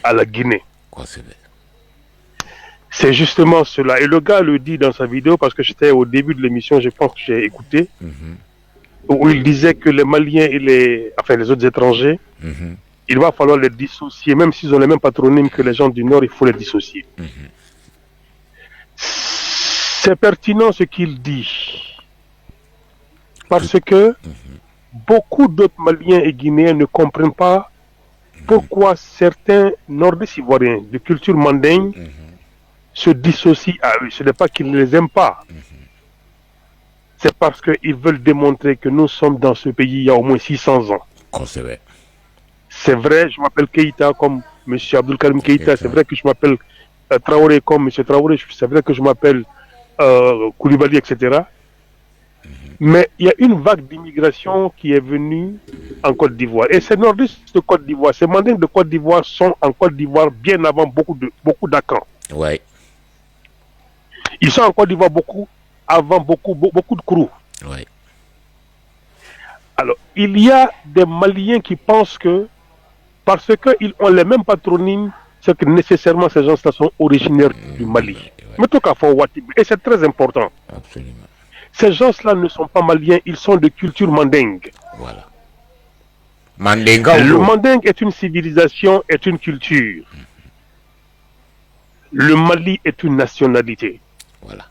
à la Guinée. C'est vrai. C'est justement cela. Et le gars le dit dans sa vidéo, parce que j'étais au début de l'émission, je pense que j'ai écouté, où il disait que les Maliens et les autres étrangers, il va falloir les dissocier, même s'ils ont les mêmes patronymes que les gens du Nord, il faut les dissocier. C'est pertinent ce qu'il dit. Parce que beaucoup d'autres Maliens et Guinéens ne comprennent pas pourquoi certains Nordistes ivoiriens de culture mandingue se dissocient à eux. Ce n'est pas qu'ils ne les aiment pas. C'est parce qu'ils veulent démontrer que nous sommes dans ce pays il y a au moins 600 ans. C'est vrai, je m'appelle Keïta comme M. Abdul Karim Keïta. C'est vrai que je m'appelle Traoré comme M. Traoré. C'est vrai que je m'appelle Koulibaly, etc. Mais il y a une vague d'immigration qui est venue en Côte d'Ivoire. Et ces nordistes de Côte d'Ivoire, ces mandingues de Côte d'Ivoire sont en Côte d'Ivoire bien avant beaucoup d'Akans. Ouais. Ils sont en Côte d'Ivoire avant beaucoup de Krou. Ouais. Alors, il y a des Maliens qui pensent que parce qu'ils ont les mêmes patronymes, c'est que nécessairement ces gens-là sont originaires du Mali. Mais tout cas, et c'est très important. Absolument. Ces gens-là ne sont pas maliens, ils sont de culture mandingue. Voilà. Mandinga. Le mandingue est une civilisation, est une culture. Le Mali est une nationalité. Voilà.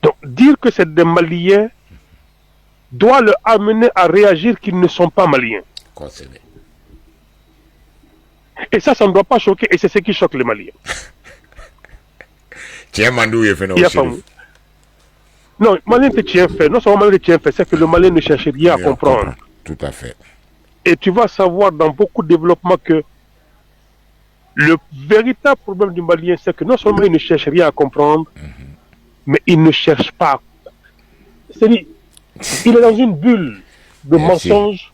Donc, dire que c'est des Maliens doit le amener à réagir qu'ils ne sont pas Maliens. Et ça ne doit pas choquer, et c'est ce qui choque les Maliens. Tiens, Mandou, il fait non, Malien te tient fait. Non seulement Malien te tient fait, c'est que le Malien ne cherche rien à comprendre. Tout à fait. Et tu vas savoir dans beaucoup de développements que le véritable problème du Malien, c'est que non seulement il ne cherche rien à comprendre, mais il ne cherche pas. C'est-à-dire, il est dans une bulle de mensonges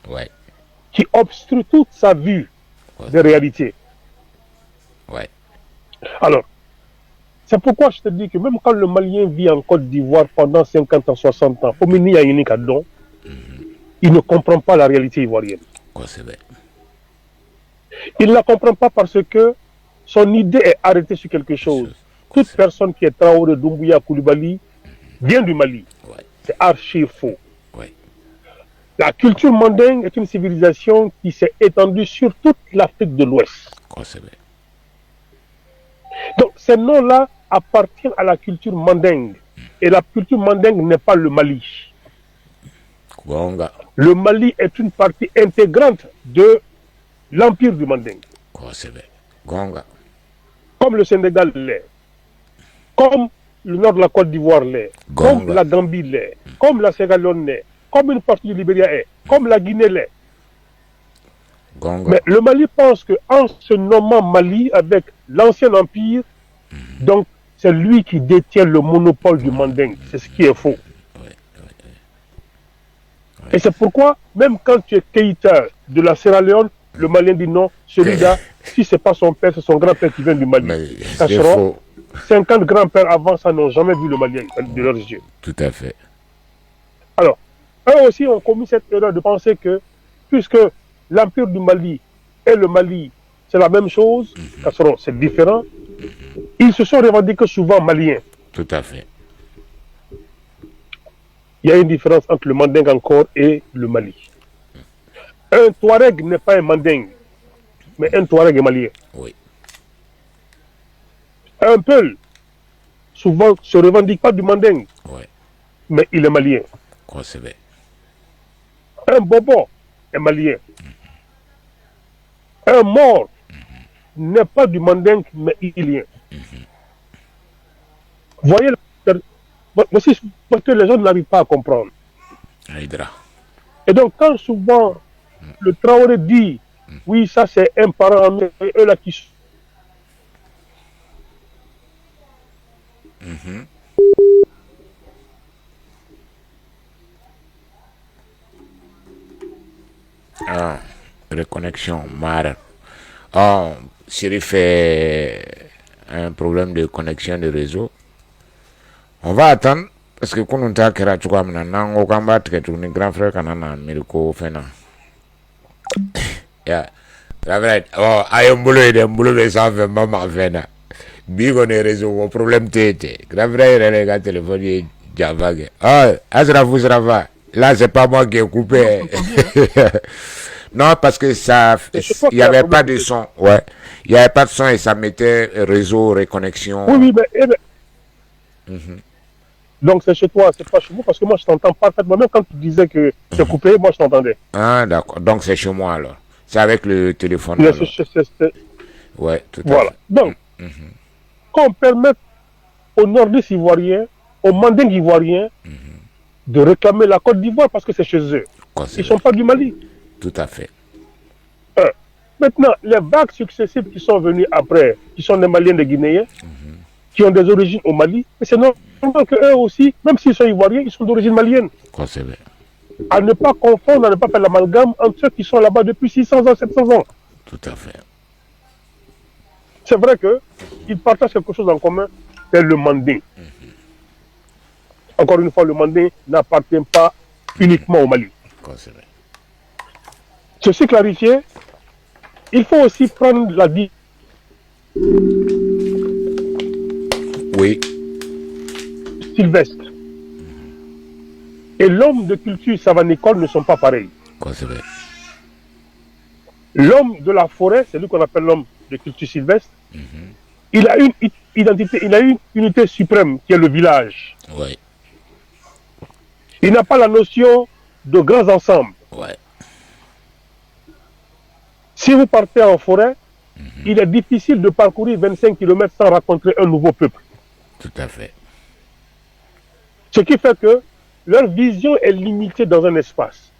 qui obstrue toute sa vue de réalité. Alors, c'est pourquoi je te dis que même quand le Malien vit en Côte d'Ivoire pendant 50 ans, 60 ans, il ne comprend pas la réalité ivoirienne. Il ne la comprend pas parce que son idée est arrêtée sur quelque chose. Toute personne qui est Traoré, Doumbouya, Koulibaly vient du Mali. C'est archi faux. La culture mandingue est une civilisation qui s'est étendue sur toute l'Afrique de l'Ouest. Donc ces noms-là appartiennent à la culture mandingue. Et la culture mandingue n'est pas le Mali. Le Mali est une partie intégrante de l'empire du mandingue. Comme le Sénégal l'est. Comme le nord de la Côte d'Ivoire l'est. Comme la Gambie l'est. Comme la Sierra Leone l'est. Comme une partie du Libéria est. Comme la Guinée l'est. Mais le Mali pense qu'en se nommant Mali avec l'ancien empire, donc c'est lui qui détient le monopole du mandingue. C'est ce qui est faux. Et c'est pourquoi, même quand tu es Keïta de la Sierra Leone, le Malien dit non, celui-là, si ce n'est pas son père, c'est son grand-père qui vient du Mali. 50 grands-pères avant ça n'ont jamais vu le Malien de leurs yeux. Tout à fait. Alors, eux aussi ont commis cette erreur de penser que, puisque l'empire du Mali et le Mali, c'est la même chose, c'est différent, ils se sont revendiqués souvent maliens. Tout à fait. Il y a une différence entre le mandingue encore et le Mali. Un Touareg n'est pas un mandingue, mais un Touareg est malien. Oui. Un Peul, souvent, se revendique pas du mandingue, mais il est malien. Un Bobo est malien. Un Mort n'est pas du mandingue, mais ilien. Voyez, voici parce que les gens n'arrivent pas à comprendre. Et donc, quand souvent le Traoré dit, oui, ça c'est un parent, eux là qui sont. Reconnexion, Mara. Oh, Siri fait un problème de connexion de réseau. On va attendre parce que quand on t'a créé, tu vois, maintenant, on va te créer un grand frère qui a un Américo Fena. C'est vrai. Oh, ayo mbolo ide mbolo be sanfɛ mama fɛn na. Bi kɔni réseau ko problème tɛ yen. Grand frère yɛrɛ ka téléphone ye janfa kɛ. Oh, Asrafou Srafa. Là, c'est pas moi qui ai coupé. Non, parce que ça, il n'y avait pas de son. Ouais. Il n'y avait pas de son et ça mettait réseau, reconnexion. Oui, mais donc c'est chez toi, c'est pas chez moi, parce que moi je t'entends parfaitement. Même quand tu disais que c'est coupé, moi je t'entendais. Ah, d'accord. Donc c'est chez moi alors. C'est avec le téléphone. Ouais, tout à voilà. fait. Donc, qu'on permette aux nordistes ivoiriens, aux mandingues ivoiriens, de réclamer la Côte d'Ivoire parce que c'est chez eux. Ils ne sont pas du Mali. Tout à fait. Maintenant, les vagues successives qui sont venues après, qui sont des Maliens, des Guinéens, qui ont des origines au Mali, mais c'est normal qu'eux aussi, même s'ils sont ivoiriens, ils sont d'origine malienne. À ne pas confondre, à ne pas faire l'amalgame entre ceux qui sont là-bas depuis 600 ans, 700 ans. Tout à fait. C'est vrai qu'ils partagent quelque chose en commun, c'est le manding. Encore une fois, le manding n'appartient pas uniquement au Mali. Ceci clarifié, il faut aussi prendre la vie. Oui. Sylvestre. Et l'homme de culture savanicole ne sont pas pareils. L'homme de la forêt, c'est lui qu'on appelle l'homme de culture sylvestre. Il a une identité, il a une unité suprême qui est le village. Oui. Il n'a pas la notion de grands ensembles. Ouais. Si vous partez en forêt, il est difficile de parcourir 25 km sans rencontrer un nouveau peuple. Tout à fait. Ce qui fait que leur vision est limitée dans un espace.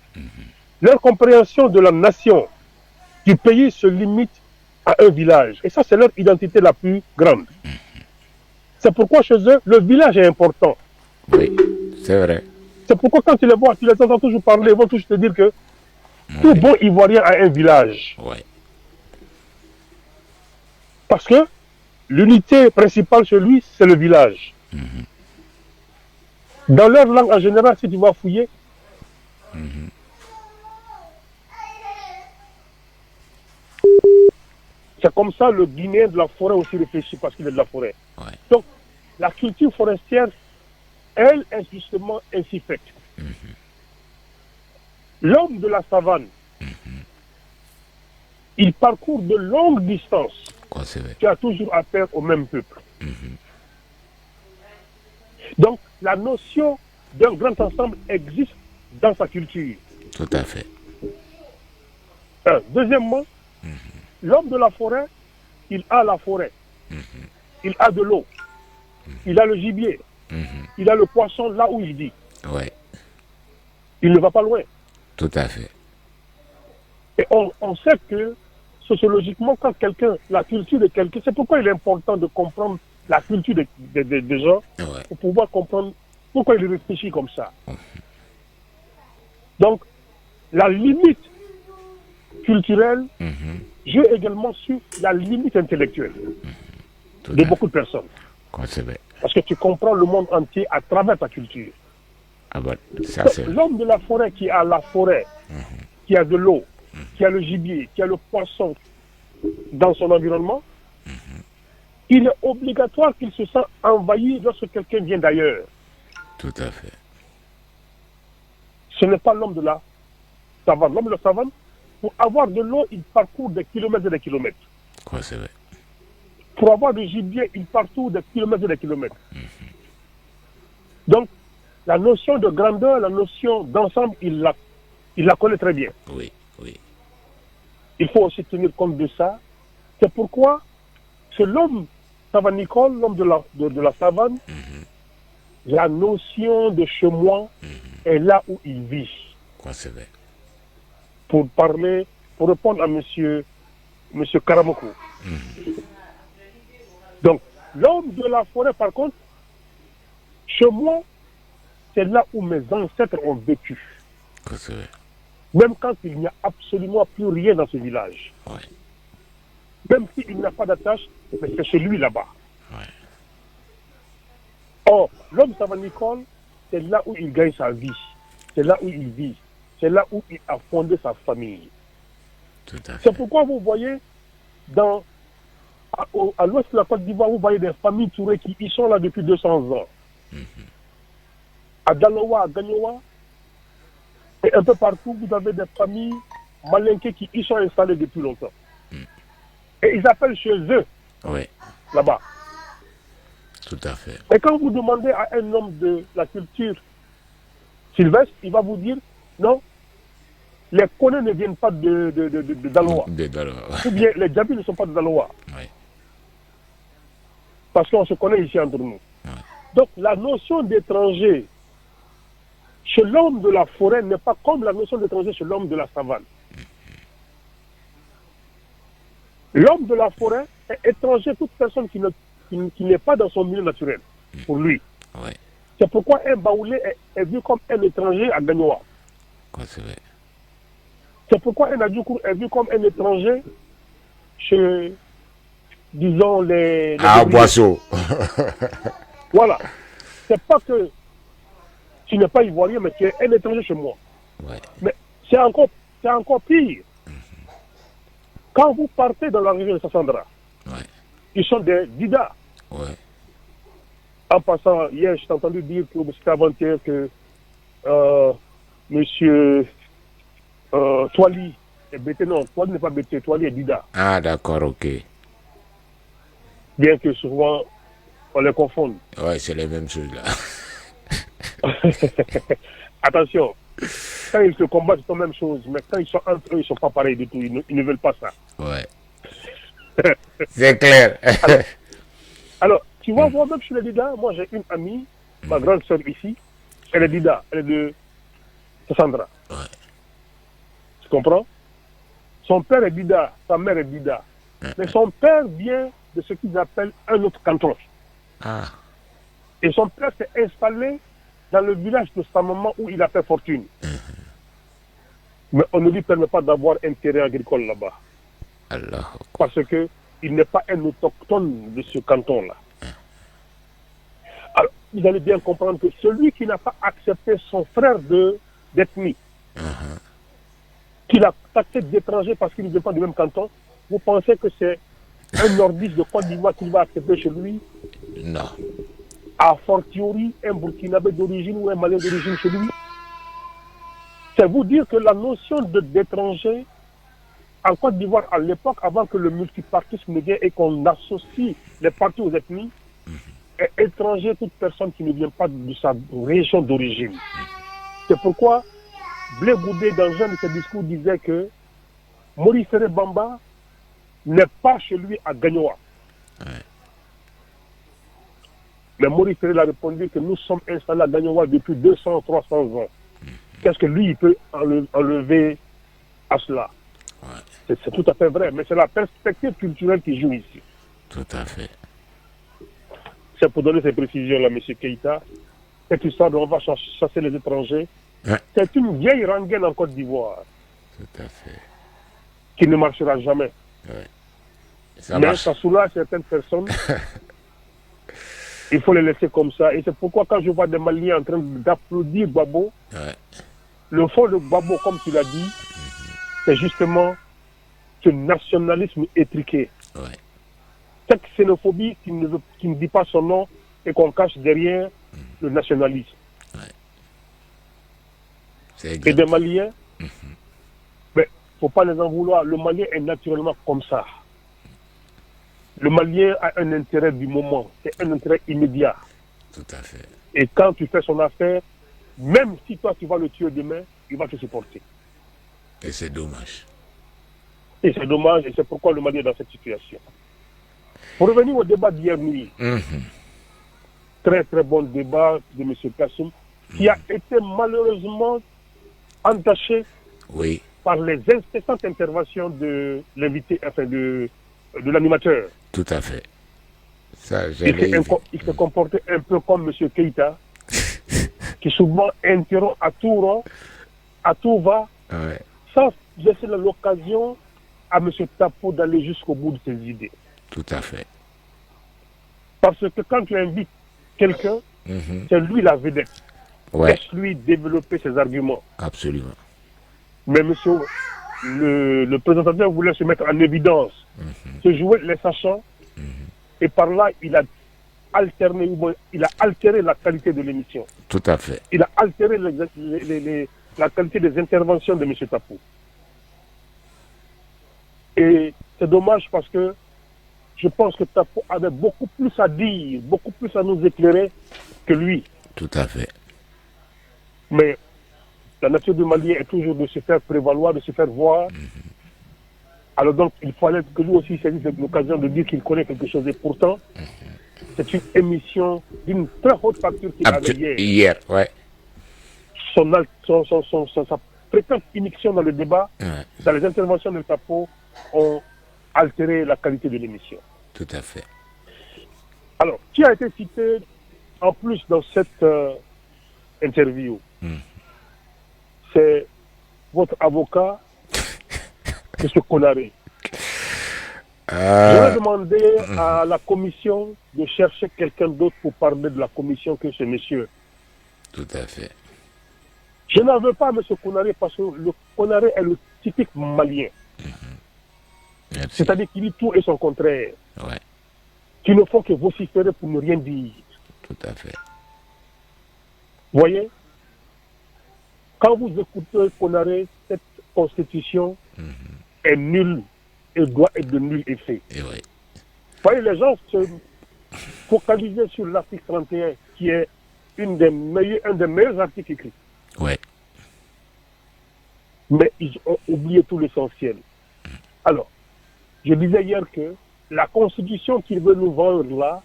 Leur compréhension de la nation, du pays se limite à un village. Et ça, c'est leur identité la plus grande. C'est pourquoi chez eux, le village est important. Oui, c'est vrai. C'est pourquoi quand tu les vois, tu les entends toujours parler, ils vont toujours te dire que tout bon Ivoirien a un village. Ouais. Parce que l'unité principale chez lui, c'est le village. Dans leur langue en général, si tu vas fouiller, c'est comme ça le Guinéen de la forêt aussi réfléchit parce qu'il est de la forêt. Ouais. Donc, la culture forestière, elle est justement ainsi faite. L'homme de la savane, il parcourt de longues distances. Tu as toujours affaire au même peuple. Donc, la notion d'un grand ensemble existe dans sa culture. Tout à fait. Deuxièmement, l'homme de la forêt, il a la forêt. Il a de l'eau. Il a le gibier. Il a le poisson là où il vit. Ouais. Il ne va pas loin. Tout à fait. Et on sait que sociologiquement, quand la culture de quelqu'un, c'est pourquoi il est important de comprendre la culture des gens, pour pouvoir comprendre pourquoi il réfléchit comme ça. Donc, la limite culturelle joue également sur la limite intellectuelle de beaucoup de personnes. Parce que tu comprends le monde entier à travers ta culture. L'homme de la forêt qui a la forêt, qui a de l'eau, qui a le gibier, qui a le poisson dans son environnement, il est obligatoire qu'il se sent envahi lorsque quelqu'un vient d'ailleurs. Tout à fait. Ce n'est pas l'homme de la savane. L'homme de la savane, pour avoir de l'eau, il parcourt des kilomètres et des kilomètres. C'est vrai. Pour avoir du gibier, il parcourt des kilomètres et des kilomètres. Donc, la notion de grandeur, la notion d'ensemble, il la connaît très bien. Oui, oui. Il faut aussi tenir compte de ça. C'est pourquoi c'est l'homme savanicole, l'homme de la savane, la notion de chemin est là où il vit. C'est vrai. Pour répondre à monsieur Karamoko. Donc, l'homme de la forêt, par contre, chez moi, c'est là où mes ancêtres ont vécu. C'est vrai. Même quand il n'y a absolument plus rien dans ce village. Ouais. Même s'il n'a pas d'attache, mais c'est chez lui là-bas. Ouais. Or, l'homme savanicole, c'est là où il gagne sa vie. C'est là où il vit. C'est là où il a fondé sa famille. Tout à fait. C'est pourquoi vous voyez, à l'ouest de la Côte d'Ivoire, vous voyez des familles Touré qui y sont là depuis 200 ans. À Daloa, à Gagnoa, et un peu partout, vous avez des familles malinquées qui y sont installées depuis longtemps. Et ils appellent chez eux, Oui, là-bas. tout à fait. Et quand vous demandez à un homme de la culture sylvestre, il va vous dire, non, les Konés ne viennent pas de Daloa. Ou bien les Djabi ne sont pas de Daloa. Oui. Parce qu'on se connaît ici entre nous. Oui. Donc la notion d'étranger chez l'homme de la forêt n'est pas comme la notion d'étranger chez l'homme de la savane. L'homme de la forêt est étranger à toute personne qui n'est pas dans son milieu naturel, pour lui. Oui. C'est pourquoi un Baoulé est vu comme un étranger à Gagnoa. C'est vrai. C'est pourquoi un Adjoukour est vu comme un étranger chez, disons, les Boisseau. Voilà. C'est pas que tu n'es pas ivoirien, mais tu es un étranger chez moi. Ouais. Mais c'est encore pire. Quand vous partez dans la région de Sassandra, ils sont des Dida. Ouais. En passant, hier, j'ai entendu dire que c'était avant-hier que monsieur Toili est bêté. Non, Toili n'est pas bêté, Toili est Dida. Ah, d'accord, ok. Bien que souvent, on les confonde. Ouais, c'est les mêmes choses là. Attention, quand ils se combattent, c'est la même chose, mais quand ils sont entre eux, ils ne sont pas pareils du tout. Ils ne veulent pas ça. Ouais. C'est clair. Alors, tu vois, voir même chez les Dida, moi j'ai une amie, ma grande soeur ici, elle est Dida, elle est de Sassandra. Ouais. Tu comprends? Son père est Dida, sa mère est Dida. Mais son père vient de ce qu'ils appellent un autre canton. Ah. Et son père s'est installé dans le village de sa maman où il a fait fortune. Mais on ne lui permet pas d'avoir un terrain agricole là-bas. Alors. Parce qu'il n'est pas un autochtone de ce canton-là. Alors, vous allez bien comprendre que celui qui n'a pas accepté son frère d'ethnie, qu'il a taxé d'étranger parce qu'il ne vient pas du même canton, vous pensez que c'est un nordiste de Côte d'Ivoire qu'il va accepter chez lui? Non. A fortiori, un Burkinabé d'origine ou un Malien d'origine chez lui? C'est vous dire que la notion d'étranger en Côte d'Ivoire, à l'époque, avant que le multipartisme ne vienne et qu'on associe les partis aux ethnies, est étranger toute personne qui ne vient pas de sa région d'origine. C'est pourquoi Blé Goudé, dans un de ses discours, disait que Maurice Bamba n'est pas chez lui à Gagnoa. Mais Maurice a répondu que nous sommes installés à Gagnoa depuis 200, 300 ans. Qu'est-ce que lui, il peut enlever à cela? C'est tout à fait vrai, mais c'est la perspective culturelle qui joue ici. Tout à fait. C'est pour donner ces précisions-là, M. Keïta. Cette histoire de on va chasser les étrangers, c'est une vieille rengaine en Côte d'Ivoire. Tout à fait. Qui ne marchera jamais. Mais ça soulage certaines personnes. Il faut les laisser comme ça. Et c'est pourquoi quand je vois des Maliens en train d'applaudir Gbagbo, le fond de Gbagbo, comme tu l'as dit, c'est justement ce nationalisme étriqué. Cette xénophobie qui ne dit pas son nom et qu'on cache derrière le nationalisme. Et des Maliens, mais il ne faut pas les en vouloir. Le Malien est naturellement comme ça. Le Malien a un intérêt du moment, c'est un intérêt immédiat. Tout à fait. Et quand tu fais son affaire, même si toi tu vas le tuer demain, il va te supporter. Et c'est dommage. Et c'est dommage, et c'est pourquoi le Mali est dans cette situation. Pour revenir au débat d'hier nuit, très très bon débat de M. Kassoum, qui a été malheureusement entaché par les incessantes interventions de l'invité, enfin de l'animateur. Tout à fait. Ça, il s'est comporté un peu comme M. Keïta, qui souvent interrompt à tout va, sans laisser l'occasion à M. Tapo d'aller jusqu'au bout de ses idées. Tout à fait. Parce que quand tu invites quelqu'un, c'est lui la vedette. Laisse-lui développer ses arguments. Absolument. Mais M. le présentateur voulait se mettre en évidence, se jouer les sachants, et par là, il a altéré la qualité de l'émission. Tout à fait. Il a altéré la qualité des interventions de M. Tapou. Et c'est dommage parce que je pense que Tapou avait beaucoup plus à dire, beaucoup plus à nous éclairer que lui. Tout à fait. Mais la nature du Malien est toujours de se faire prévaloir, de se faire voir. Alors donc, il fallait que lui aussi saisisse l'occasion de dire qu'il connaît quelque chose. Et pourtant, c'est une émission d'une très haute facture qu'il avait hier. Hier, ouais. Sa fréquente immixtion dans le débat, dans les interventions de Tapou, ont altéré la qualité de l'émission. Tout à fait. Alors, qui a été cité en plus dans cette interview? C'est votre avocat, M. Konaré. J'aurais demandé à la commission de chercher quelqu'un d'autre pour parler de la commission que ce monsieur. Tout à fait. Je n'en veux pas M. Konaré parce que le Konaré est le typique malien. C'est-à-dire qu'il dit tout et son contraire. Ouais. Qui ne font que vociférer pour ne rien dire. Tout à fait. Vous voyez, quand vous écoutez Konaré, cette constitution est nulle et doit être de nul effet. Et ouais. Vous voyez, les gens se focalisaient sur l'article 31, qui est un des meilleurs articles écrits. Ouais. Mais ils ont oublié tout l'essentiel. Alors, je disais hier que la constitution qu'il veut nous vendre là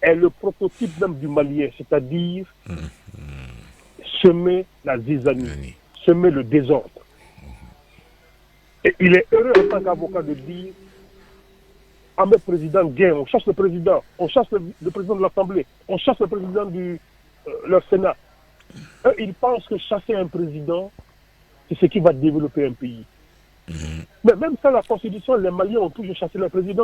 est le prototype même du Malien, c'est-à-dire semer la zizanie, semer le désordre. Et il est heureux en tant qu'avocat de dire à mes présidents gain, on chasse le président, on chasse le président de l'Assemblée, on chasse le président du leur Sénat. Eux, ils pensent que chasser un président, c'est ce qui va développer un pays. Mais même sans la Constitution, les Maliens ont toujours chassé leur président.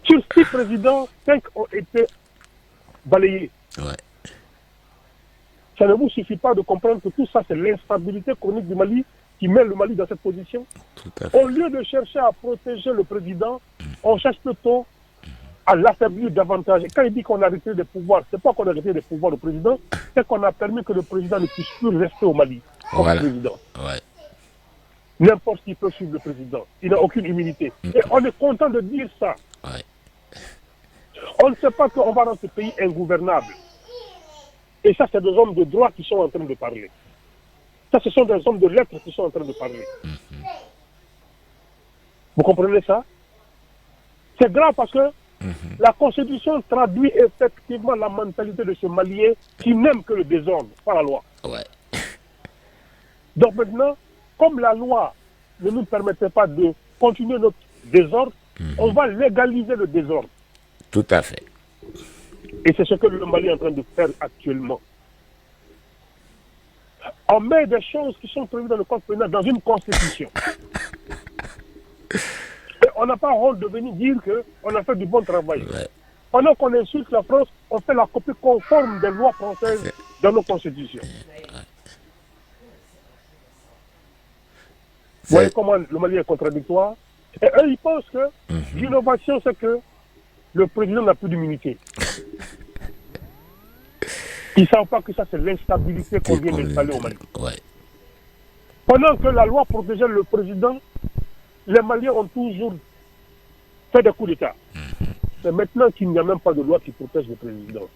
Sur 6 présidents, 5 ont été balayés. Ouais. Ça ne vous suffit pas de comprendre que tout ça, c'est l'instabilité chronique du Mali qui met le Mali dans cette position. Tout à fait. Au lieu de chercher à protéger le président, on cherche plutôt à l'affaiblir davantage. Et quand il dit qu'on a retiré des pouvoirs, c'est pas qu'on a retiré des pouvoirs au président, c'est qu'on a permis que le président ne puisse plus rester au Mali comme président. Ouais. N'importe qui peut suivre le président. Il n'a aucune immunité. Et on est content de dire ça. Ouais. On ne sait pas qu'on va dans ce pays ingouvernable. Et ça, c'est des hommes de droit qui sont en train de parler. Ça, ce sont des hommes de lettres qui sont en train de parler. Vous comprenez ça? C'est grave parce que la Constitution traduit effectivement la mentalité de ce Malien qui n'aime que le désordre, pas la loi. Ouais. Donc maintenant, comme la loi ne nous permettait pas de continuer notre désordre, on va légaliser le désordre. Tout à fait. Et c'est ce que le Mali est en train de faire actuellement. On met des choses qui sont prévues dans le code pénal dans une constitution. Et on n'a pas honte de venir dire qu'on a fait du bon travail. Ouais. Pendant qu'on insulte la France, on fait la copie conforme des lois françaises dans nos constitutions. Vous voyez comment le Mali est contradictoire? Et eux, ils pensent que l'innovation, c'est que le président n'a plus d'immunité. Ils ne savent pas que ça, c'est l'instabilité qu'on vient d'installer au Mali. Ouais. Pendant que la loi protégeait le président, les Maliens ont toujours fait des coups d'État. Mais maintenant qu'il n'y a même pas de loi qui protège le président,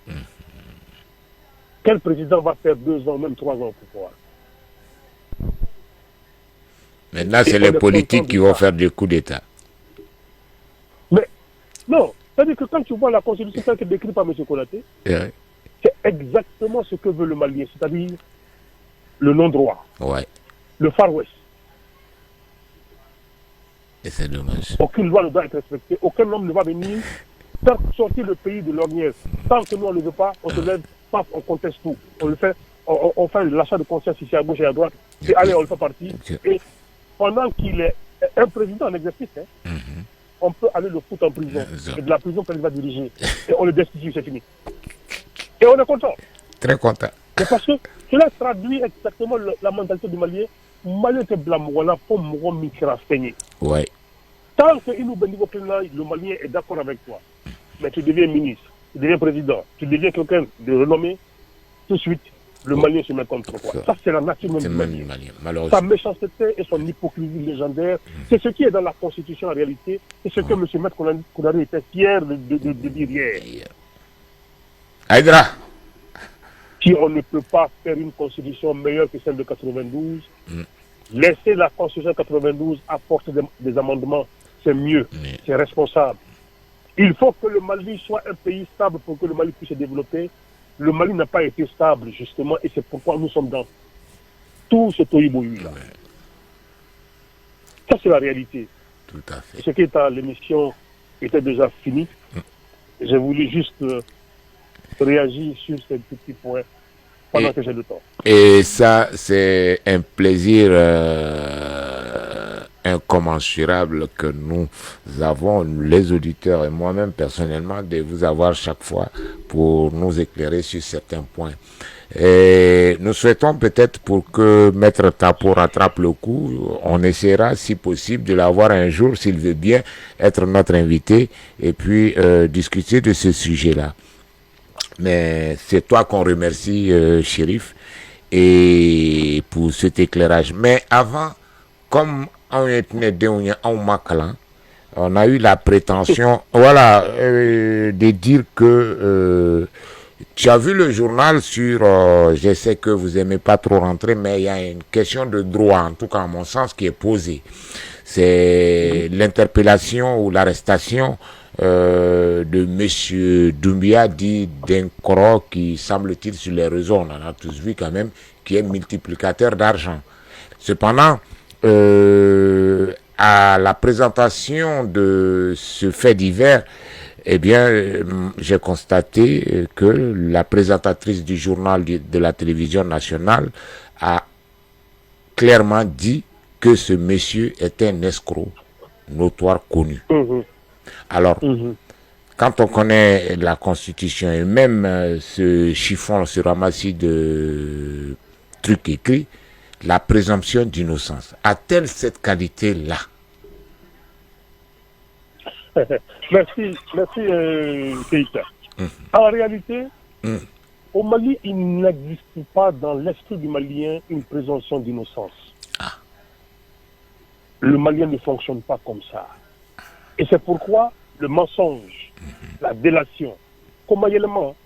quel président va faire 2 ans, même 3 ans au pouvoir? Maintenant, c'est les politiques qui vont faire des coups d'État. Mais non, c'est-à-dire que quand tu vois la Constitution telle que décrite par M. Konaté, Ouais. c'est exactement ce que veut le Malien, c'est-à-dire le non-droit, Ouais. le Far West. Et c'est dommage. Aucune loi ne doit être respectée, aucun homme ne va venir faire sortir le pays de l'ornière. Tant que nous on ne le veut pas, on se lève, paf, on conteste tout. On le fait, on fait l'achat de conscience ici à gauche et à droite, et allez, on le fait partie. Et pendant qu'il est un président en exercice, on peut aller le foutre en prison. Et de la prison qu'il va diriger. Et on le destitue, c'est fini. Et on est content. Très content. C'est parce que cela traduit exactement la mentalité du Malien. Malien te blâme, voilà, pour moi, Mikra Feigné. Ouais. Tant que le Malien est d'accord avec toi, mais tu deviens ministre, tu deviens président, tu deviens quelqu'un de renommé, tout de suite, le Malien se met contre toi. Ça, c'est la nature même du Malien. Malheureusement. Sa méchanceté et son hypocrisie légendaire, c'est ce qui est dans la Constitution en réalité, c'est ce que M. Maître Kounari était fier de dire hier. Aïdra. Si on ne peut pas faire une Constitution meilleure que celle de 92, laisser la Constitution 92 apporter des amendements, c'est mieux, c'est responsable. Il faut que le Mali soit un pays stable pour que le Mali puisse se développer. Le Mali n'a pas été stable, justement, et c'est pourquoi nous sommes dans tout ce tohu-bohu-là. Ça, c'est la réalité. Tout à fait. Ce qui est à l'émission était déjà fini. J'ai voulu juste réagir sur ces petits points pendant que j'ai le temps. Et ça, c'est un plaisir incommensurable que nous avons, les auditeurs et moi-même personnellement, de vous avoir chaque fois pour nous éclairer sur certains points. Et nous souhaitons peut-être pour que Maître Tapo rattrape le coup, on essaiera si possible de l'avoir un jour, s'il veut bien être notre invité, et puis discuter de ce sujet-là. Mais c'est toi qu'on remercie, Chérif, et pour cet éclairage. Mais avant, comme on a eu la prétention, voilà, de dire que tu as vu le journal sur, je sais que vous aimez pas trop rentrer, mais il y a une question de droit, en tout cas à mon sens, qui est posée. C'est l'interpellation ou l'arrestation de monsieur Doumbia dit Dinkoro, qui semble-t-il sur les réseaux, on en a tous vu quand même, qui est multiplicateur d'argent. Cependant, à la présentation de ce fait divers, eh bien, j'ai constaté que la présentatrice du journal de la télévision nationale a clairement dit que ce monsieur était un escroc notoire connu. Alors, quand on connaît la Constitution et même ce chiffon, ce ramassis de trucs écrits, la présomption d'innocence, a-t-elle cette qualité-là? Merci, Keïta. En réalité, au Mali, il n'existe pas dans l'esprit du Malien une présomption d'innocence. Le Malien ne fonctionne pas comme ça. Et c'est pourquoi le mensonge, la délation, comme élément,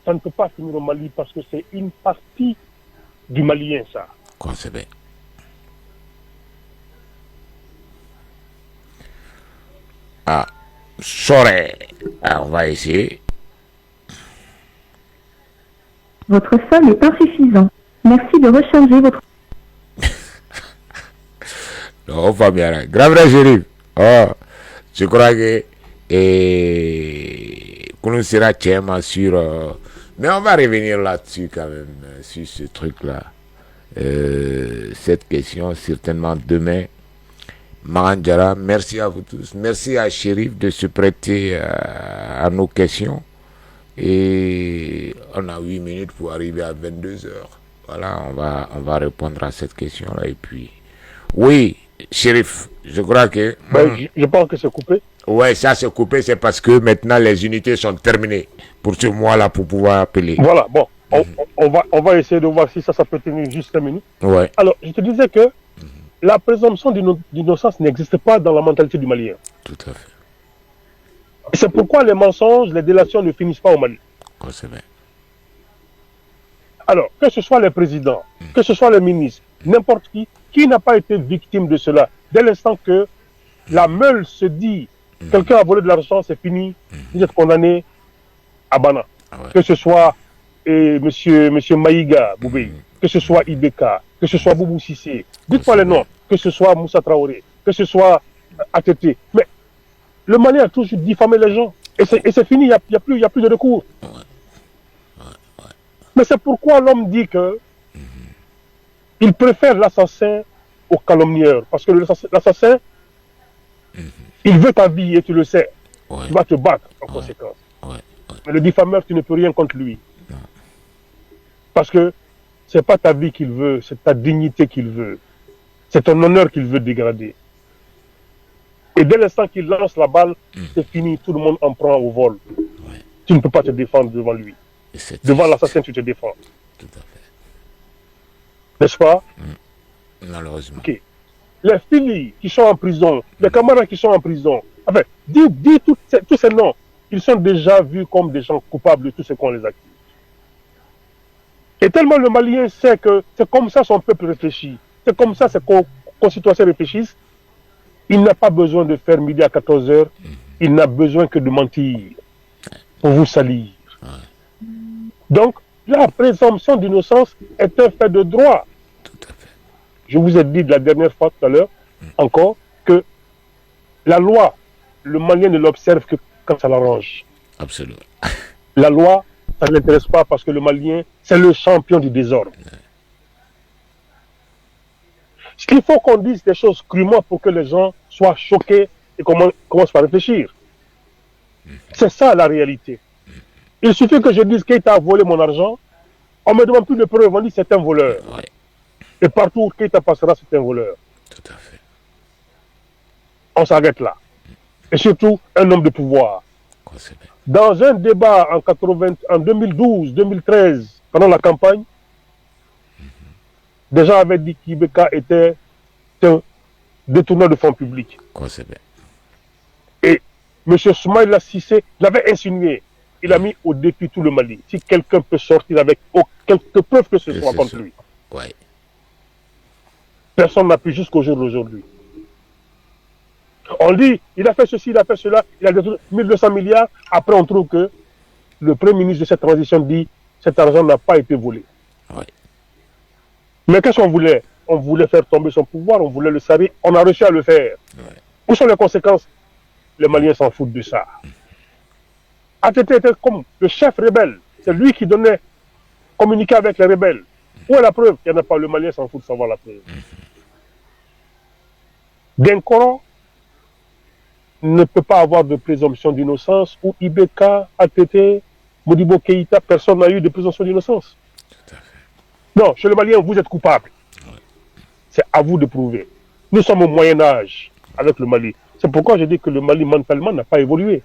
ça ne peut pas finir au Mali parce que c'est une partie du Malien, ça. Quoi, c'est bien. Ah, sorry. On va essayer. Votre sol est insuffisant. Merci de recharger votre... Non, on va bien. Grave, j'arrive. Oh, je crois que qu'on sera tellement sur... mais on va revenir là-dessus quand même, sur ce truc-là. Cette question, certainement demain. Marandjara, merci à vous tous. Merci à Chérif de se prêter à nos questions. Et on a 8 minutes pour arriver à 22 heures. Voilà, on va répondre à cette question-là. Et puis, oui, Chérif, je crois que... je pense que c'est coupé. Ouais, ça c'est coupé, c'est parce que maintenant les unités sont terminées pour ce mois-là pour pouvoir appeler. Voilà, bon, on va essayer de voir si ça peut tenir juste 5 minutes. Ouais. Alors, je te disais que la présomption d'innocence n'existe pas dans la mentalité du Malien. Tout à fait. C'est pourquoi les mensonges, les délations ne finissent pas au Mali. Oh, c'est vrai. Alors, que ce soit les présidents, que ce soit les ministres, n'importe qui n'a pas été victime de cela. Dès l'instant que la meule se dit, quelqu'un a volé de l'argent, c'est fini, vous êtes condamné à Bana. Ah ouais. Que ce soit monsieur Maïga Boubé, que ce soit Ibeka, que ce soit Boubou Sissé, dites-moi les noms, que ce soit Moussa Traoré, que ce soit ATT. Mais le Mali a toujours diffamé les gens. Et c'est fini, il n'y a plus de recours. Mais c'est pourquoi l'homme dit que il préfère l'assassin au calomnieur. Parce que l'assassin, il veut ta vie et tu le sais. Ouais. Tu vas te battre en conséquence. Mais le diffameur, tu ne peux rien contre lui. Parce que c'est pas ta vie qu'il veut, c'est ta dignité qu'il veut. C'est un honneur qu'il veut dégrader. Et dès l'instant qu'il lance la balle, c'est fini, tout le monde en prend au vol. Ouais. Tu ne peux pas te défendre devant lui. Devant l'assassin, tu te défends. Tout à fait. N'est-ce pas? Malheureusement. Ok. Les filles qui sont en prison, les camarades qui sont en prison, enfin, dis tous ces noms, ils sont déjà vus comme des gens coupables de tout ce qu'on les accuse. Et tellement le Malien sait que c'est comme ça son peuple réfléchit, c'est comme ça ses concitoyens réfléchissent, il n'a pas besoin de faire midi à 14h, il n'a besoin que de mentir pour vous salir. Donc, la présomption d'innocence est un fait de droit. Tout à fait. Je vous ai dit de la dernière fois tout à l'heure, encore, que la loi, le Malien ne l'observe que quand ça l'arrange. Absolument. La loi, ça ne l'intéresse pas parce que le Malien, c'est le champion du désordre. Il faut qu'on dise des choses crûment pour que les gens soient choqués et commencent par réfléchir. C'est ça la réalité. Il suffit que je dise Keïta a volé mon argent, on ne me demande plus de preuves, on dit c'est un voleur. Ouais. Et partout où Keïta passera, c'est un voleur. Tout à fait. On s'arrête là. Et surtout, un homme de pouvoir. Dans un débat en 2012, 2013, pendant la campagne, des gens avaient dit qu'Ibeka était un détourneur de fonds publics. Et M. Soumaïla Cissé l'avait insinué. Il a mis au défi tout le Mali. Si quelqu'un peut sortir avec quelques preuves que ce soit contre lui. Ouais. Personne n'a pu jusqu'au jour d'aujourd'hui. On dit, il a fait ceci, il a fait cela, il a détourné 1200 milliards. Après, on trouve que le Premier ministre de cette transition dit cet argent n'a pas été volé. Ouais. Mais qu'est-ce qu'on voulait? On voulait faire tomber son pouvoir, on voulait le salir, on a réussi à le faire. Ouais. Où sont les conséquences? Les Maliens s'en foutent de ça. ATT était comme le chef rebelle, c'est lui qui donnait, communiquer avec les rebelles. Où est la preuve? Il n'y en a pas, le Malien s'en fout de savoir la preuve. Denkoro ne peut pas avoir de présomption d'innocence, ou Ibeka, ATT, Modibo Keïta, personne n'a eu de présomption d'innocence. Non, chez le Malien, vous êtes coupable. C'est à vous de prouver. Nous sommes au Moyen-Âge avec le Mali. C'est pourquoi je dis que le Mali mentalement n'a pas évolué.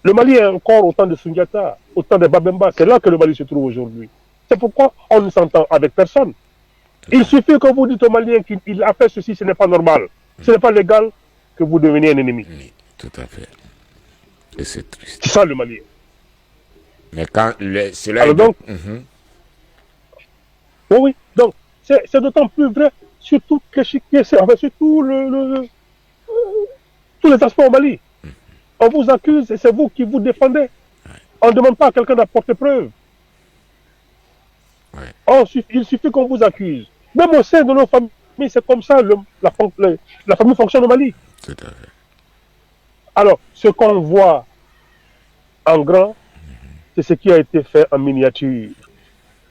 Le Mali est encore au temps de Sundiata, au temps de Babemba. C'est là que le Mali se trouve aujourd'hui. C'est pourquoi on ne s'entend avec personne. Il suffit que vous dites au Malien qu'il a fait ceci, ce n'est pas normal. Ce n'est pas légal, que vous deveniez un ennemi. Oui, tout à fait. Et c'est triste. C'est ça le Malien. Mais quand cela alors est... donc, oui, donc c'est d'autant plus vrai sur toutes les chiquiers, enfin, sur tous les aspects au Mali. On vous accuse et c'est vous qui vous défendez. On ne demande pas à quelqu'un d'apporter preuve. Il suffit qu'on vous accuse. Même au sein de nos familles, c'est comme ça la famille fonctionne au Mali. Tout à fait. Alors, ce qu'on voit en grand, c'est ce qui a été fait en miniature.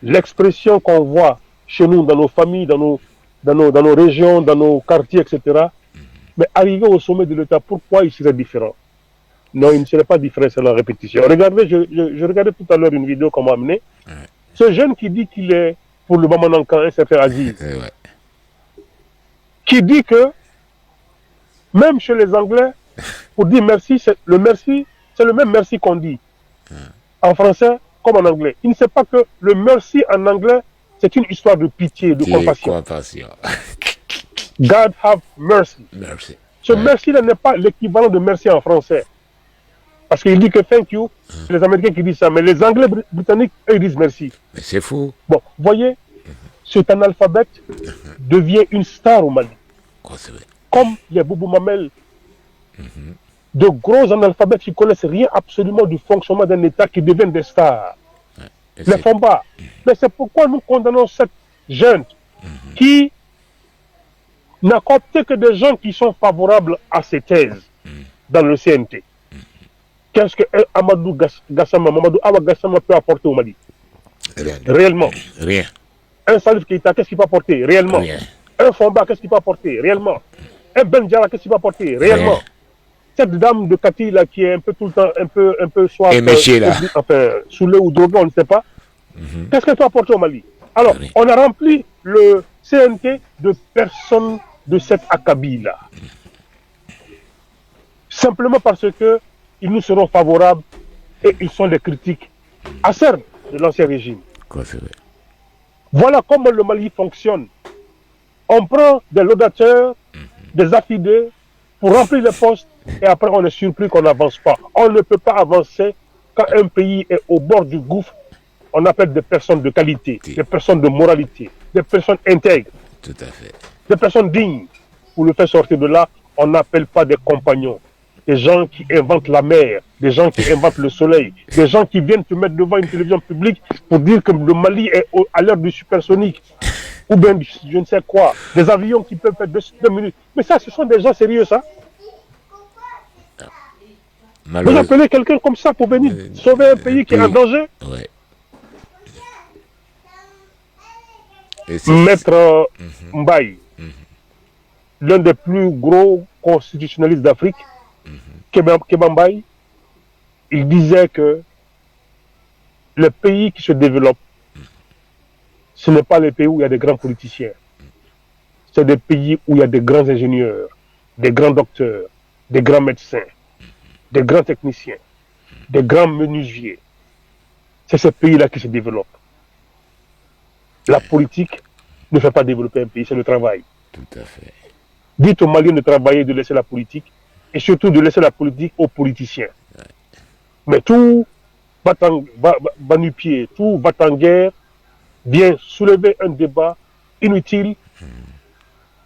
L'expression qu'on voit chez nous, dans nos familles, dans nos régions, dans nos quartiers, etc. Mais arrivé au sommet de l'État, pourquoi il serait différent? Non, il ne serait pas différent, c'est la répétition. Regardez, je regardais tout à l'heure une vidéo qu'on m'a amenée. Ce jeune qui dit qu'il est pour le moment encore un certain Aziz, qui dit que même chez les Anglais, pour dire merci, c'est le même merci qu'on dit en français comme en anglais. Il ne sait pas que le merci en anglais, c'est une histoire de pitié, de compassion. God have mercy. Merci. Ce merci-là n'est pas l'équivalent de merci en français. Parce qu'il dit que thank you, c'est les Américains qui disent ça, mais les Anglais britanniques, eux, ils disent merci. Mais c'est fou. Bon, voyez, cet analphabète devient une star au Mali. Comme les Boubou Mamel, de gros analphabètes qui connaissent rien absolument du fonctionnement d'un État qui deviennent des stars. Les Fomba. Mais c'est pourquoi nous condamnons cette jeune qui n'a coopté que des gens qui sont favorables à ses thèses dans le CNT. Qu'est-ce que Amadou Gassama, Mamadou Awa Gassama peut apporter au Mali? Rien. Réellement. Rien. Un Salif Keïta, qu'est-ce qu'il peut apporter? Réellement. Rien. Un Fomba, qu'est-ce qu'il peut apporter? Réellement. Un Benjara, qu'est-ce qu'il peut apporter? Réellement. Rien. Cette dame de Cathy là qui est un peu tout le temps, un peu soit enfin, saoulée ou droguée, on ne sait pas. Qu'est-ce qu'elle peut apporter au Mali? Alors, on a rempli CNT de personne de cet acabit-là. Simplement parce que ils nous seront favorables et ils sont des critiques acerbes de l'ancien régime. Voilà comment le Mali fonctionne. On prend des laudateurs, des affidés pour remplir les postes et après on est surpris qu'on n'avance pas. On ne peut pas avancer quand un pays est au bord du gouffre. On appelle des personnes de qualité, des personnes de moralité, des personnes intègres, tout à fait, des personnes dignes. Pour le faire sortir de là, on n'appelle pas des compagnons, des gens qui inventent la mer, des gens qui inventent le soleil, des gens qui viennent te mettre devant une télévision publique pour dire que le Mali est à l'heure du supersonique, ou bien je ne sais quoi, des avions qui peuvent faire 2 minutes. Mais ça, ce sont des gens sérieux, ça. Vous appelez quelqu'un comme ça pour venir sauver un pays qui est en danger? Ouais. Maître Mbaye, l'un des plus gros constitutionnalistes d'Afrique, Kéba Mbaye, il disait que les pays qui se développent, ce n'est pas les pays où il y a des grands politiciens. C'est des pays où il y a des grands ingénieurs, des grands docteurs, des grands médecins, des grands techniciens, des grands menuisiers. C'est ces pays-là qui se développent. La politique ne fait pas développer un pays, c'est le travail. Tout à fait. Dites aux Maliens de travailler, de laisser la politique, et surtout de laisser la politique aux politiciens. Ouais. Mais tout va nu-pied, tout va en guerre, vient soulever un débat inutile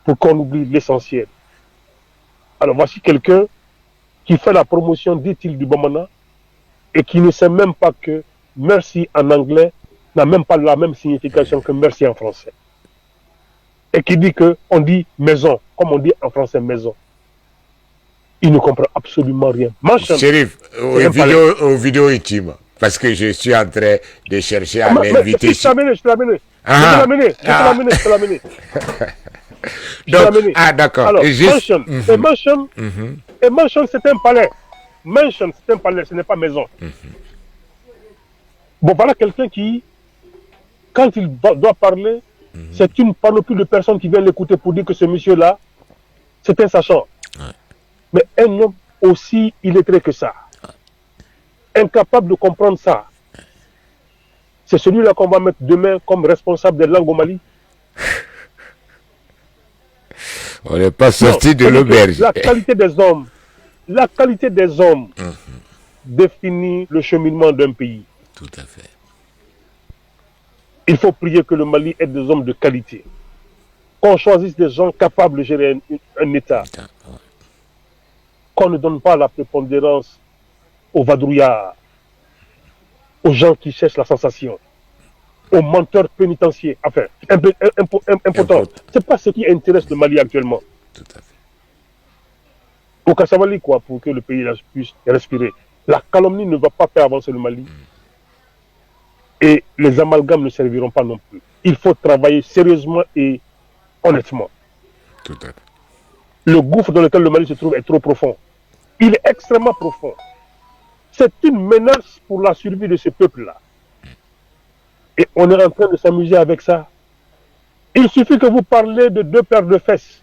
pour qu'on oublie l'essentiel. Alors voici quelqu'un qui fait la promotion, dit-il, du Bamana, et qui ne sait même pas que merci en anglais n'a même pas la même signification que merci en français. Et qui dit qu'on dit maison, comme on dit en français maison. Il ne comprend absolument rien. Chérif, aux vidéos intimes, parce que je suis en train de chercher à l'inviter. Je te l'amener. D'accord. Alors, mansion, c'est un palais. Mansion, c'est un palais, ce n'est pas maison. Bon, voilà quelqu'un qui, quand il doit parler, c'est une panoplie de personnes qui viennent l'écouter pour dire que ce monsieur-là, c'est un sachant. Mais un homme aussi illettré que ça, incapable de comprendre ça, c'est celui-là qu'on va mettre demain comme responsable des langues au Mali. On n'est pas sorti de l'auberge. La qualité des hommes définit le cheminement d'un pays. Tout à fait. Il faut prier que le Mali ait des hommes de qualité. Qu'on choisisse des gens capables de gérer un État. Qu'on ne donne pas la prépondérance aux vadrouillards, aux gens qui cherchent la sensation, aux menteurs pénitentiaires, enfin, impotents. Ce n'est pas ce qui intéresse le Mali actuellement. Tout à fait. Au Kassavali, quoi, pour que le pays puisse respirer. La calomnie ne va pas faire avancer le Mali. Et les amalgames ne serviront pas non plus. Il faut travailler sérieusement et honnêtement. Tout à fait. Le gouffre dans lequel le Mali se trouve est trop profond. Il est extrêmement profond. C'est une menace pour la survie de ce peuple-là. Et on est en train de s'amuser avec ça. Il suffit que vous parlez de 2 paires de fesses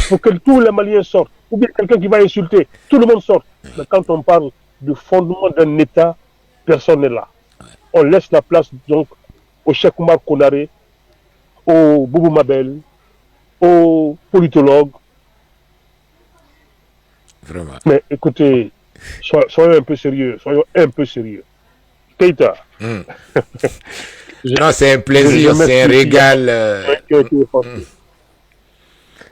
pour que tous les Maliens sortent. Ou bien quelqu'un qui va insulter, tout le monde sort. Mais quand on parle du fondement d'un État, personne n'est là. On laisse la place donc au Cheikh Oumar Konaré, au Boubou Mabel, aux politologues. Vraiment. Mais écoutez, soyons un peu sérieux. Keïta. Non, c'est un plaisir, c'est un régal.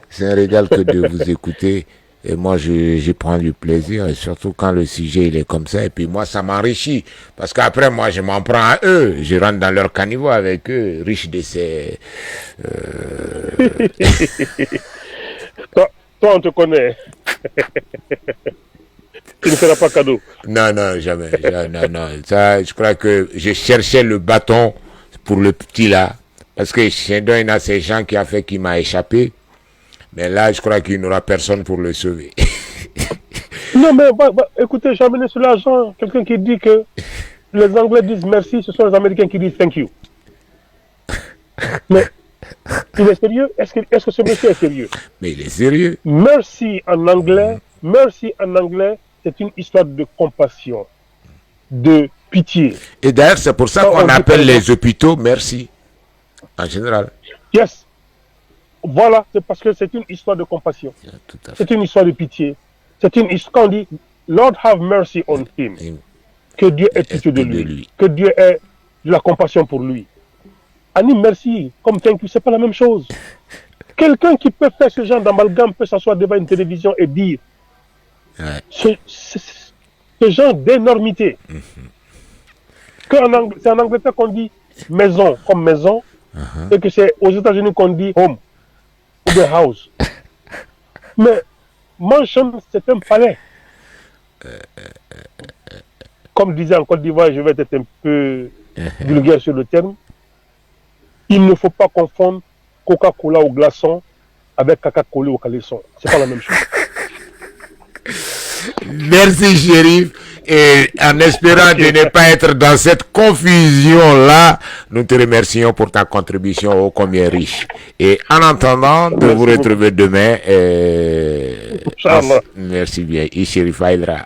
C'est un régal que de vous écouter. Et moi, je prends du plaisir, et surtout quand le sujet il est comme ça. Et puis moi, ça m'enrichit. Parce qu'après, moi, je m'en prends à eux. Je rentre dans leur caniveau avec eux, riches de ces... Toi, on te connaît. Tu ne feras pas cadeau. Non, jamais. Non. Ça, je crois que je cherchais le bâton pour le petit là. Parce que chez nous, il y a ces gens qui a fait qu'il m'a échappé. Mais là, je crois qu'il n'y aura personne pour le sauver. Non, mais écoutez, j'ai amené sur l'argent quelqu'un qui dit que les Anglais disent merci, ce sont les Américains qui disent thank you. Mais Il est sérieux? Est-ce que ce monsieur est sérieux? Mais il est sérieux. Merci en anglais, c'est une histoire de compassion, de pitié. Et d'ailleurs, c'est pour ça Quand qu'on on dit appelle par les exemple- hôpitaux merci, en général. Yes. Voilà, c'est parce que c'est une histoire de compassion. Tout à fait. C'est une histoire de pitié. C'est une histoire, quand on dit Lord have mercy on him, que Dieu ait pitié de lui, que Dieu ait de la compassion pour lui. Annie, merci, comme thank you, c'est pas la même chose. Quelqu'un qui peut faire ce genre d'amalgame peut s'asseoir devant une télévision et dire Ouais. ce genre d'énormité. C'est en Angleterre qu'on dit maison comme maison, et que c'est aux États-Unis qu'on dit home ou the house. Mais mansion, c'est un palais. Comme disait en Côte d'Ivoire, je vais être un peu vulgaire sur le terme, il ne faut pas confondre Coca-Cola au glaçon avec caca-collé au caleçon. C'est pas la même chose. Merci, Chérif. Et en espérant de ne pas être dans cette confusion-là, nous te remercions pour ta contribution ô combien riche. Et en attendant de vous retrouver demain, merci bien. Chérif Aïdra.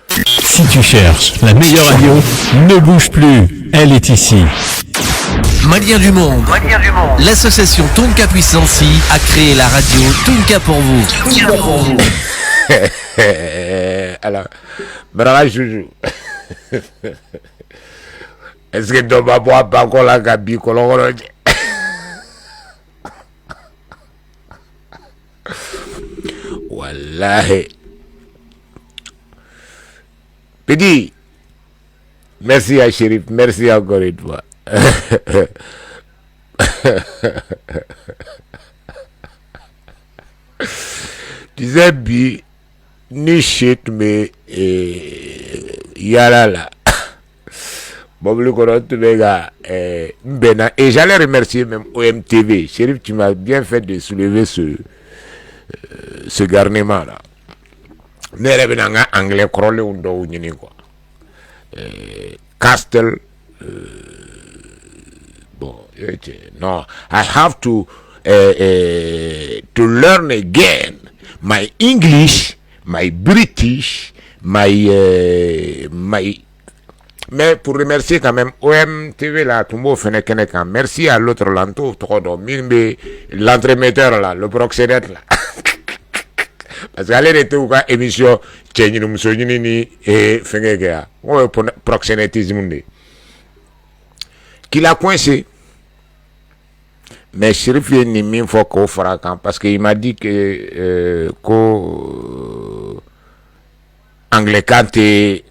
Si tu cherches la meilleure radio, ne bouge plus, elle est ici. Maliens du monde, l'association Tonka Puissancy a créé la radio Tonka pour vous. Alors, Brava Joujou. Est-ce que tu vas boire pas encore la gabi colorée? Wallahi. Petit, merci à Chérif, merci encore une fois. Tu sais, bi, ni shit, mais yala là. Bon, le courant, tu gars, Mbena. Et j'allais remercier même OMTV. Chérif, tu m'as bien fait de soulever ce garnement là. Ne revenant anglais, crôle ou d'eau, ni quoi. Castle. Bon, no, I have to learn again my English, my British, my. Mais pour remercier quand même OMTV là, tout le monde fait qu'un merci à l'autre lanto, l'entremetteur là, le proxénète là. Parce qu'elle était où émission, tchéni nous soignons ni et fengega, ouais proxénétisme qu'il a coincé. Mais Chérif ni min faut qu'on fera quand parce qu'il m'a dit que anglais quand il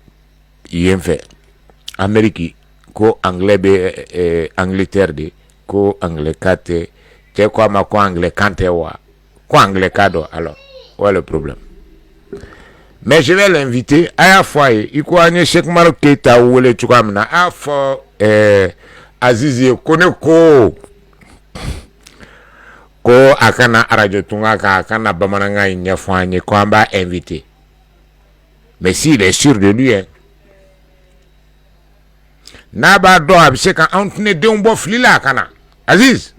y fait Amérique ko anglais be Angleterre de ko anglais kate te quoi ma ko anglais kante wa ko anglais kado alors ouais le problème. Mais je vais l'inviter à la fois il ko anye Cheikh Marok Keita ou le tu comme na a fo Azizi kone ko akana radio tunga ka akana bamananga nyafanye ko amba invité. Mais s'il est sûr de lui hein. Naba do abse kan antene de un bof lila kana Aziz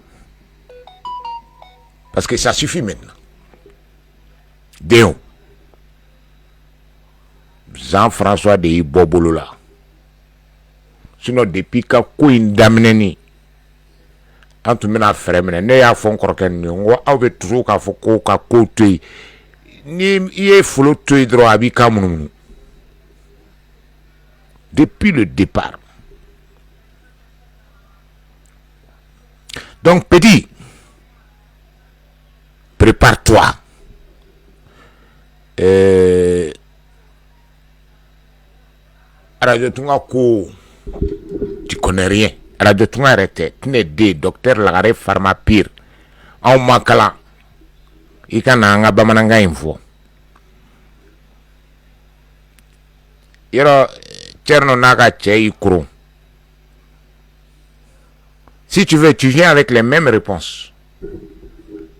parce que ça suffit maintenant Déon Jean-François de Bobolo là sinon depuis ka ko indamneni antu mena frère ne ya fon korken ni ngo awbe toujours ka fo ko ka côté ni yé folo toy droit abi kamunu depuis le départ. Donc, petit, prépare-toi. Radio Tunga ko, tu connais rien. Radio Tunga arrêté. Tu n'es des docteurs Lagare Pharma Pire. En makala. Ikana nga bamananga info. Yero, tcherno naga tchei kuru. Si tu veux, tu viens avec les mêmes réponses.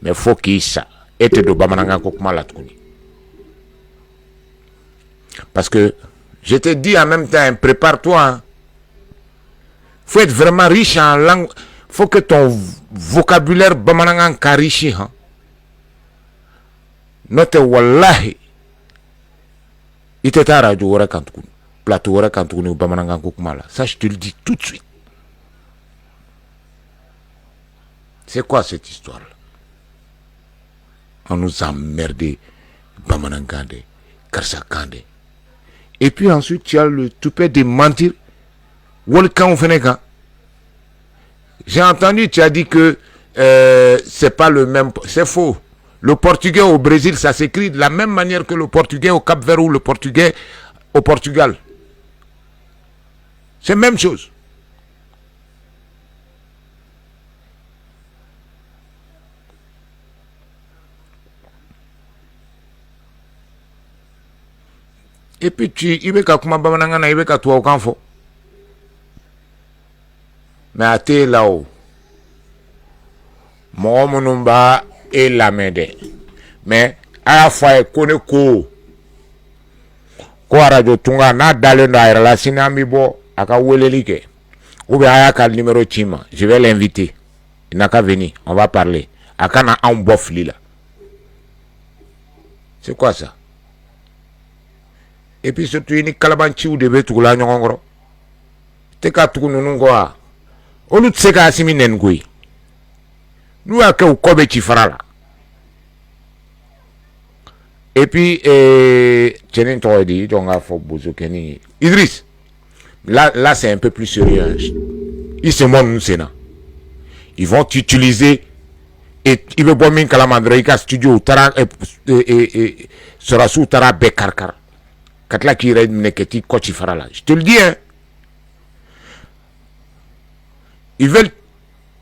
Mais faut qu'il ça. Et te do bamananga kokuma latkuni. Parce que je te dis en même temps, prépare-toi. Hein. faut être vraiment riche en langue. Faut que ton vocabulaire bamanangan karishi hein. Note wallahi. Ite ta radio wara kantukun. Plateau wara kantukun bamanangan kokumala. Ça je te le dis tout de suite. C'est quoi cette histoire là? On nous a emmerdé bamanangande, karsakande. Et puis ensuite tu as le toupet de mentir. Welcome Feneka. J'ai entendu, tu as dit que c'est pas le même. C'est faux. Le portugais au Brésil, ça s'écrit de la même manière que le portugais au Cap-Vert ou le portugais au Portugal. C'est la même chose. Et puis il veut que tu aies mais à te là-haut, mon numba est la mède. Mais à la fois, connaît quoi radio tunga na dalé na la sinami bo aka welelike. Ou bien aka le numéro chima. Je vais l'inviter. Il n'a qu'à venir. On va parler. Aka na un bof là. C'est quoi ça? Et puis surtout il y a une calabanchi ou de betou la nyongoro. Te ka tout nous quoi. On nous sait qu'à Siminen Ngoui. Nous avons qu'au Kobe Chifara. Et puis, Tchenin t'aurait dit, donc à Fobozo Kenny. Idriss, là c'est un peu plus sérieux. Ils se montrent Sénat. Ils vont t'utiliser et ils veulent boire min Kalamandreika studio Tara et sera sous Tara Bekarkar. Katla qui raide Neketi Kochifara là. Je te le dis, hein. Ils veulent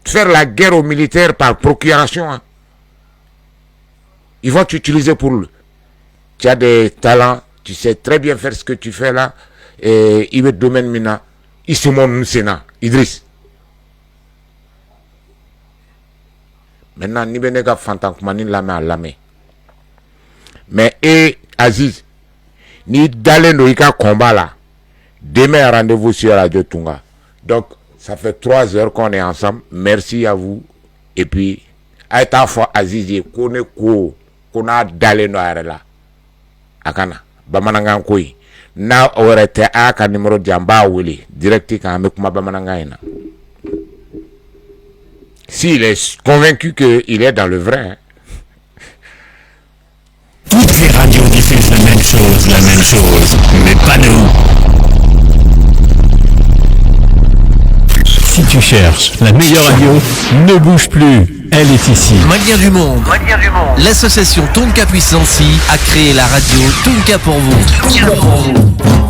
faire la guerre aux militaires par procuration. Hein. Ils vont t'utiliser pour le. Tu as des talents, tu sais très bien faire ce que tu fais là. Et il veut domaine mina. Ils se montrent Sénat. Idriss. Maintenant, ni benega fantankmani lame à lame. Mais Aziz, ni d'aller no ika combat là. Demain, rendez-vous sur Radio Tunga. Donc, ça fait 3 heures qu'on est ensemble. Merci à vous. Et puis, à ta fois, Aziz, qu'on a d'aller noir là. Akana, Bamanangan Koi. Na aurait été à un numéro de Jamba Willy. Direct quand même, Bamanangaina. S'il est convaincu qu'il est dans le vrai. Hein. Toutes les radios diffusent la même chose, mais pas nous. Si tu cherches la meilleure radio, ne bouge plus, elle est ici. Malien du monde. L'association Tonka Puissance a créé la radio Tonka pour vous.